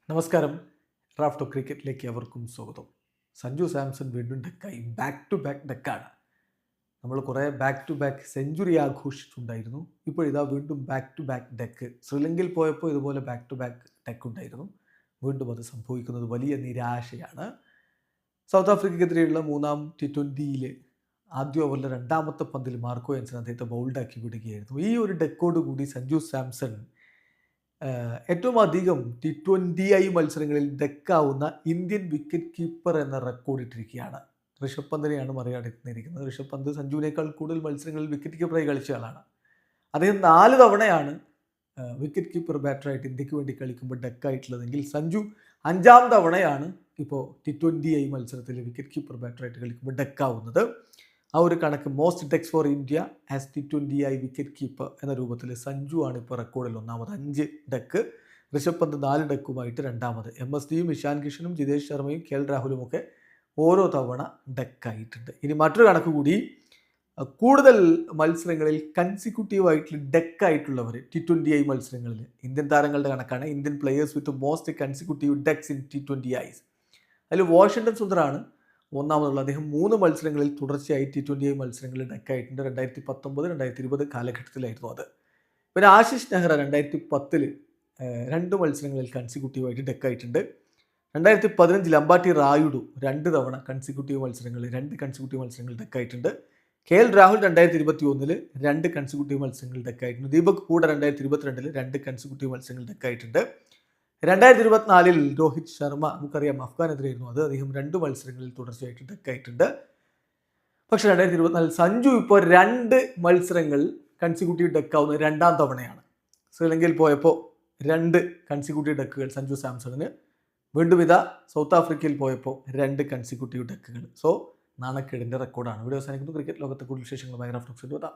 നമസ്കാരം. റാഫ്റ്റോ ക്രിക്കറ്റിലേക്ക് അവർക്കും സ്വാഗതം. സഞ്ജു സാംസൺ വീണ്ടും ഡെക്കായി. ബാക്ക് ടു ബാക്ക് ഡെക്കാണ്. നമ്മൾ കുറേ ബാക്ക് ടു ബാക്ക് സെഞ്ചുറി ആഘോഷിച്ചിട്ടുണ്ടായിരുന്നു. ഇപ്പോഴിതാ വീണ്ടും ബാക്ക് ടു ബാക്ക് ഡെക്ക്. ശ്രീലങ്കയിൽ പോയപ്പോൾ ഇതുപോലെ ബാക്ക് ടു ബാക്ക് ഡെക്ക് ഉണ്ടായിരുന്നു. വീണ്ടും അത് സംഭവിക്കുന്നത് വലിയ നിരാശയാണ്. സൗത്ത് ആഫ്രിക്കയ്ക്കെതിരെയുള്ള മൂന്നാം T20 ആദ്യ ഓവറിലെ രണ്ടാമത്തെ പന്തിൽ മാർക്കോ യാൻസൺ അദ്ദേഹത്തെ ബൗൾഡാക്കി വിടുകയായിരുന്നു. ഈ ഒരു ഡെക്കോട് കൂടി സഞ്ജു സാംസൺ ഏറ്റവും അധികം T20 മത്സരങ്ങളിൽ ഡെക്കാവുന്ന ഇന്ത്യൻ വിക്കറ്റ് കീപ്പർ എന്ന റെക്കോർഡ് ഇട്ടിരിക്കുകയാണ്. ഋഷഭ് പന്തിനെയാണ് മറികടന്നിരിക്കുന്നത്. ഋഷഭ് പന്ത് സഞ്ജുവിനേക്കാൾ കൂടുതൽ മത്സരങ്ങളിൽ വിക്കറ്റ് കീപ്പറായി കളിച്ച ആളാണ്. അദ്ദേഹം 4 തവണയാണ് വിക്കറ്റ് കീപ്പർ ബാറ്ററായിട്ട് ഇന്ത്യക്ക് വേണ്ടി കളിക്കുമ്പോൾ ഡെക്കായിട്ടുള്ളതെങ്കിൽ സഞ്ജു 5-ാം തവണയാണ് ഇപ്പോൾ T20 മത്സരത്തിൽ വിക്കറ്റ് കീപ്പർ ബാറ്ററായിട്ട് കളിക്കുമ്പോൾ ഡെക്കാവുന്നത്. ആ ഒരു കണക്ക് most dex for India as T20 wicket keeper എന്ന രൂപത്തിൽ സഞ്ജു ആണ് ഇപ്പോൾ റെക്കോർഡിൽ ഒന്നാമത്. 5 ഡെക്ക്. ഋഷഭ് പന്ത് 4 ഡെക്കുമായിട്ട് രണ്ടാമത്. MSDയും ഇഷാൻ കിഷനും ജിതേഷ് ശർമ്മയും KL രാഹുലും ഒക്കെ ഓരോ തവണ ഡെക്കായിട്ടുണ്ട്. ഇനി മറ്റൊരു കണക്ക് കൂടി, കൂടുതൽ മത്സരങ്ങളിൽ കൺസിക്യൂട്ടീവായിട്ട് ഡെക്കായിട്ടുള്ളവർ T20 മത്സരങ്ങളിൽ ഇന്ത്യൻ താരങ്ങളുടെ കണക്കാണ്. Indian players with most consecutive dex in T20 അതിൽ വാഷിംഗ്ടൺ സുന്ദറാണ് ഒന്നാമതുള്ള. അദ്ദേഹം 3 മത്സരങ്ങളിൽ തുടർച്ചയായി T20 മത്സരങ്ങളിൽ ഡെക്കായിട്ടുണ്ട്. 2019-2020 കാലഘട്ടത്തിലായിരുന്നു അത്. പിന്നെ ആശിഷ് നെഹ്റ 2010 2 മത്സരങ്ങളിൽ കൺസിക്യൂട്ടീവായിട്ട് ഡെക്കായിട്ടുണ്ട്. 2015 അമ്പാട്ടി റായുഡു 2 തവണ കൺസിക്യൂട്ടീവ് മത്സരങ്ങളിൽ 2 കൺസിക്യൂട്ടീവ് മത്സരങ്ങളിൽ ഡെക്കായിട്ടുണ്ട്. KL രാഹുൽ 2021 2 കൺസിക്യൂട്ടീവ് മത്സരങ്ങളിൽ ഡെക്കായിട്ടുണ്ട്. ദീപക് ഹൂഡ 2022 2 കൺസിക്യൂട്ടീവ് മത്സരങ്ങളിൽ ഡെക്കായിട്ടുണ്ട്. 2024 രോഹിത് ശർമ്മ, നമുക്കറിയാം അഫ്ഗാനെതിരായിരുന്നു അത്, അദ്ദേഹം 2 മത്സരങ്ങളിൽ തുടർച്ചയായിട്ട് ഡെക്കായിട്ടുണ്ട്. പക്ഷേ 2024 സഞ്ജു ഇപ്പോൾ 2 മത്സരങ്ങൾ കൺസിക്യൂട്ടീവ് ഡെക്കാവുന്ന 2-ാം തവണയാണ്. ശ്രീലങ്കയിൽ പോയപ്പോൾ 2 കൺസിക്യൂട്ടീവ് ഡെക്കുകൾ സഞ്ജു സാംസണിന്. വീണ്ടും ഇതാ സൗത്ത് ആഫ്രിക്കയിൽ പോയപ്പോൾ 2 കൺസിക്യൂട്ടീവ് ഡെക്കുകൾ. സോ നാണക്കേടിൻ്റെ റെക്കോർഡാണ്. വീഡിയോ അവസാനിക്കുന്നു. ക്രിക്കറ്റ് ലോകത്തെ കൂടുതൽ വിശേഷങ്ങളുമായി റാഫ്റ്റോ.